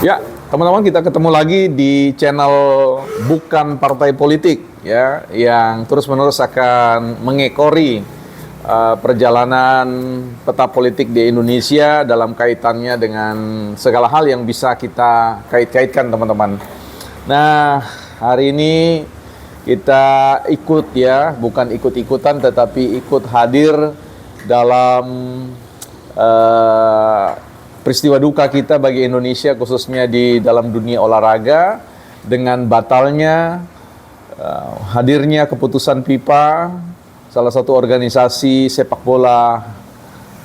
Ya, teman-teman, kita ketemu lagi di channel Bukan Partai Politik ya, yang terus-menerus akan mengekori perjalanan peta politik di Indonesia dalam kaitannya dengan segala hal yang bisa kita kait-kaitkan, teman-teman. Nah, hari ini kita ikut ya, bukan ikut-ikutan tetapi ikut hadir dalam peristiwa duka kita bagi Indonesia, khususnya di dalam dunia olahraga, dengan batalnya hadirnya keputusan FIFA, salah satu organisasi sepak bola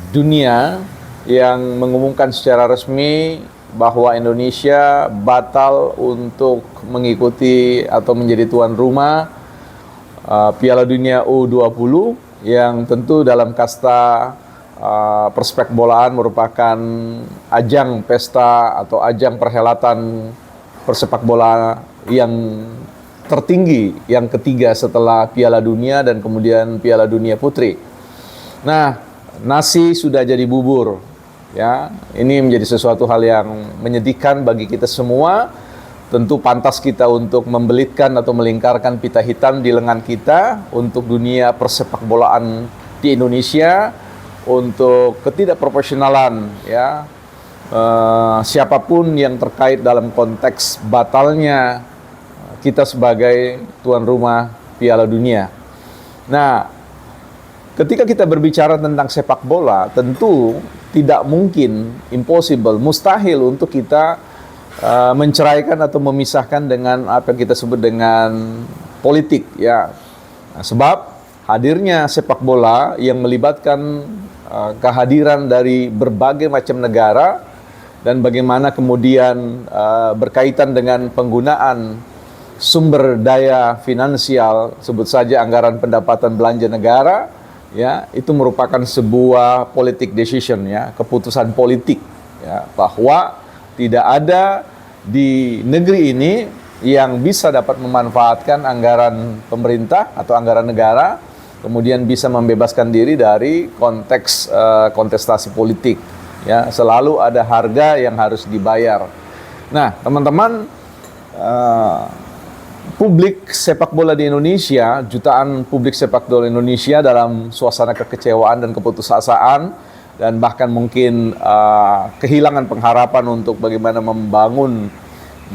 dunia, yang mengumumkan secara resmi bahwa Indonesia batal untuk mengikuti atau menjadi tuan rumah Piala Dunia U20, yang tentu dalam kasta persepak bolaan merupakan ajang pesta atau ajang perhelatan persepak bola yang tertinggi, yang ketiga setelah Piala Dunia dan kemudian Piala Dunia Putri. Nah, nasi sudah jadi bubur ya. Ini menjadi sesuatu hal yang menyedihkan bagi kita semua. Tentu pantas kita untuk membelitkan atau melingkarkan pita hitam di lengan kita untuk dunia persepak bolaan di Indonesia, untuk ketidakprofesionalan ya, siapapun yang terkait dalam konteks batalnya kita sebagai tuan rumah Piala Dunia. Nah, ketika kita berbicara tentang sepak bola, tentu tidak mungkin, impossible, mustahil untuk kita menceraikan atau memisahkan dengan apa yang kita sebut dengan politik ya. Nah, sebab hadirnya sepak bola yang melibatkan kehadiran dari berbagai macam negara, dan bagaimana kemudian berkaitan dengan penggunaan sumber daya finansial, sebut saja anggaran pendapatan belanja negara ya, itu merupakan sebuah politik decision ya, keputusan politik ya, bahwa tidak ada di negeri ini yang bisa dapat memanfaatkan anggaran pemerintah atau anggaran negara kemudian bisa membebaskan diri dari konteks kontestasi politik ya. Selalu ada harga yang harus dibayar. Nah, teman-teman, publik sepak bola di Indonesia, jutaan publik sepak bola Indonesia dalam suasana kekecewaan dan keputusasaan, dan bahkan mungkin kehilangan pengharapan untuk bagaimana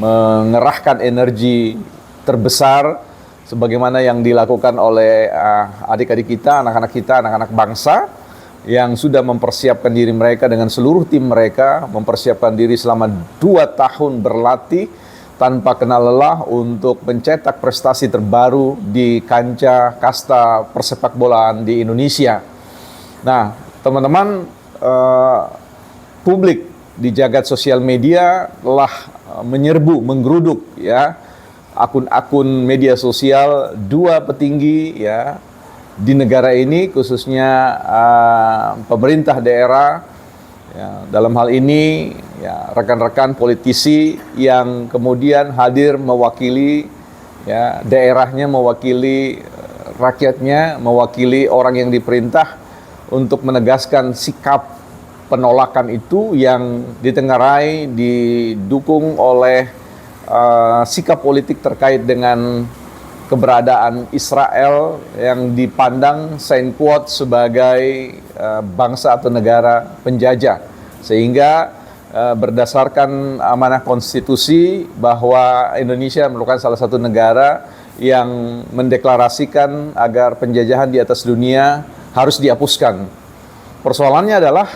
mengerahkan energi terbesar sebagaimana yang dilakukan oleh adik-adik kita, anak-anak bangsa yang sudah mempersiapkan diri mereka dengan seluruh tim mereka, mempersiapkan diri selama 2 tahun berlatih tanpa kenal lelah untuk mencetak prestasi terbaru di kancah kasta persepak bolaan di Indonesia. Nah, teman-teman, publik di jagat sosial media telah menyerbu, menggeruduk ya akun-akun media sosial dua petinggi ya di negara ini, khususnya pemerintah daerah ya, dalam hal ini ya rekan-rekan politisi yang kemudian hadir mewakili ya daerahnya, mewakili rakyatnya, mewakili orang yang diperintah untuk menegaskan sikap penolakan itu yang ditengarai didukung oleh sikap politik terkait dengan keberadaan Israel yang dipandang sign quote sebagai bangsa atau negara penjajah, sehingga berdasarkan amanah konstitusi bahwa Indonesia merupakan salah satu negara yang mendeklarasikan agar penjajahan di atas dunia harus dihapuskan. Persoalannya adalah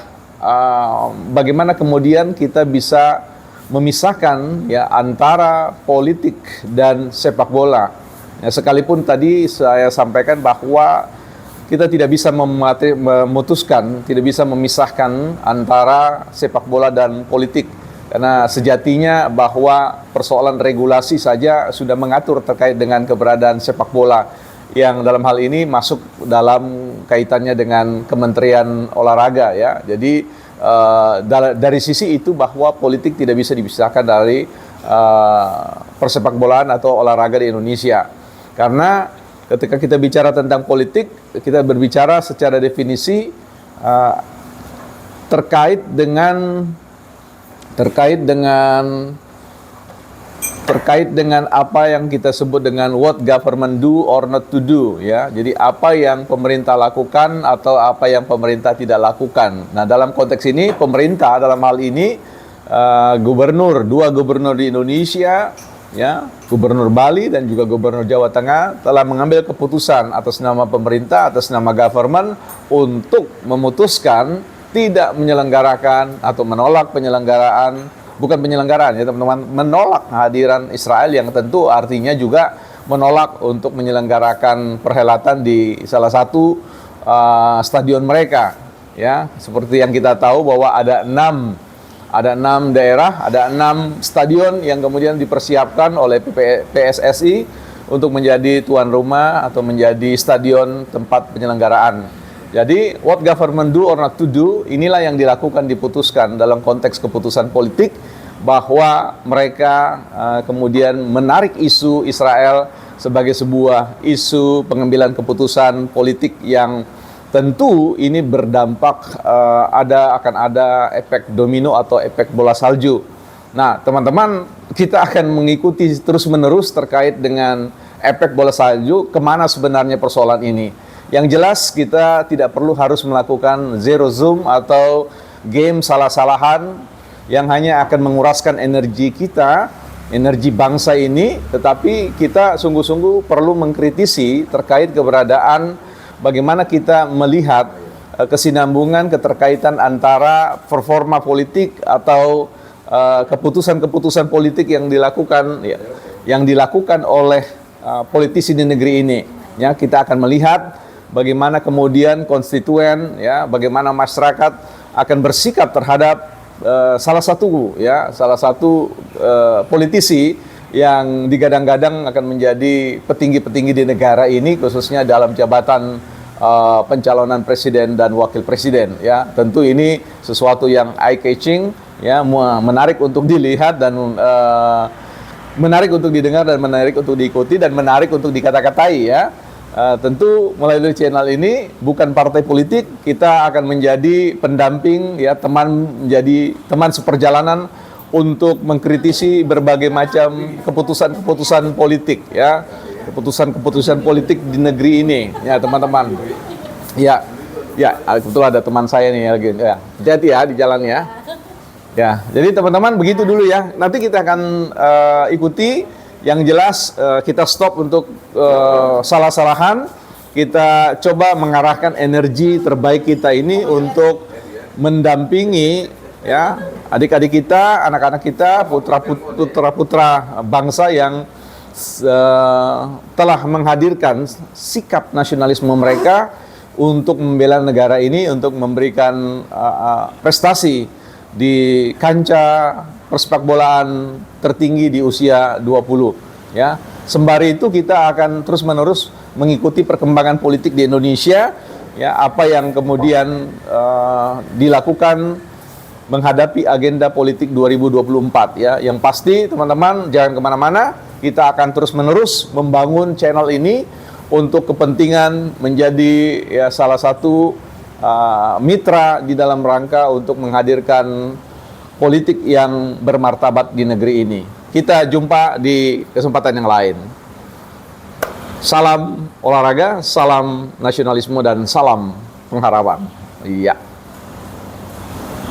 bagaimana kemudian kita bisa memisahkan ya antara politik dan sepak bola. Ya, sekalipun tadi saya sampaikan bahwa kita tidak bisa memutuskan, tidak bisa memisahkan antara sepak bola dan politik, karena sejatinya bahwa persoalan regulasi saja sudah mengatur terkait dengan keberadaan sepak bola, yang dalam hal ini masuk dalam kaitannya dengan Kementerian Olahraga ya. Jadi dari sisi itu bahwa politik tidak bisa dipisahkan dari persepak bolaan atau olahraga di Indonesia. Karena ketika kita bicara tentang politik, kita berbicara secara definisi terkait dengan terkait dengan apa yang kita sebut dengan what government do or not to do, ya. Jadi apa yang pemerintah lakukan atau apa yang pemerintah tidak lakukan. Nah, dalam konteks ini pemerintah dalam hal ini dua gubernur di Indonesia, ya, Gubernur Bali dan juga Gubernur Jawa Tengah telah mengambil keputusan atas nama pemerintah, atas nama government untuk memutuskan tidak menyelenggarakan atau menolak penyelenggaraan, bukan penyelenggaraan ya teman-teman, menolak kehadiran Israel, yang tentu artinya juga menolak untuk menyelenggarakan perhelatan di salah satu stadion mereka, ya. Seperti yang kita tahu bahwa ada enam daerah, ada 6 stadion yang kemudian dipersiapkan oleh PSSI untuk menjadi tuan rumah atau menjadi stadion tempat penyelenggaraan. Jadi what government do or not to do, inilah yang diputuskan dalam konteks keputusan politik, bahwa mereka kemudian menarik isu Israel sebagai sebuah isu pengambilan keputusan politik yang tentu ini berdampak akan ada efek domino atau efek bola salju. Nah, teman-teman, kita akan mengikuti terus-menerus terkait dengan efek bola salju, kemana sebenarnya persoalan ini. Yang jelas kita tidak perlu harus melakukan zero zoom atau game salah-salahan yang hanya akan menguraskan energi kita, energi bangsa ini, tetapi kita sungguh-sungguh perlu mengkritisi terkait keberadaan bagaimana kita melihat kesinambungan, keterkaitan antara performa politik atau keputusan-keputusan politik yang dilakukan oleh politisi di negeri ini. Ya, kita akan melihat bagaimana kemudian konstituen, ya, bagaimana masyarakat akan bersikap terhadap salah satu politisi yang digadang-gadang akan menjadi petinggi-petinggi di negara ini, khususnya dalam jabatan pencalonan presiden dan wakil presiden, ya. Tentu ini sesuatu yang eye catching, ya, menarik untuk dilihat dan menarik untuk didengar dan menarik untuk diikuti dan menarik untuk dikata-katai, ya. Tentu melalui channel ini bukan partai politik, kita akan menjadi pendamping, ya, menjadi teman seperjalanan untuk mengkritisi berbagai macam keputusan-keputusan politik, ya, keputusan-keputusan politik di negeri ini, ya teman-teman. Ya, kebetulan ada teman saya nih lagi, ya, hati-hati ya di jalan ya. Ya, jadi teman-teman begitu dulu ya. Nanti kita akan ikuti. Yang jelas kita stop untuk salah-salahan, kita coba mengarahkan energi terbaik kita ini untuk mendampingi, ya, adik-adik kita, anak-anak kita, putra-putra bangsa yang telah menghadirkan sikap nasionalisme mereka untuk membela negara ini, untuk memberikan prestasi di kancah persepakbolaan tertinggi di usia 20, ya. Sembari itu kita akan terus-menerus mengikuti perkembangan politik di Indonesia, ya, apa yang kemudian dilakukan menghadapi agenda politik 2024, ya. Yang pasti teman-teman jangan kemana-mana, kita akan terus-menerus membangun channel ini untuk kepentingan menjadi, ya, salah satu mitra di dalam rangka untuk menghadirkan politik yang bermartabat di negeri ini. Kita jumpa di kesempatan yang lain. Salam olahraga, salam nasionalisme, dan salam pengharapan. Iya.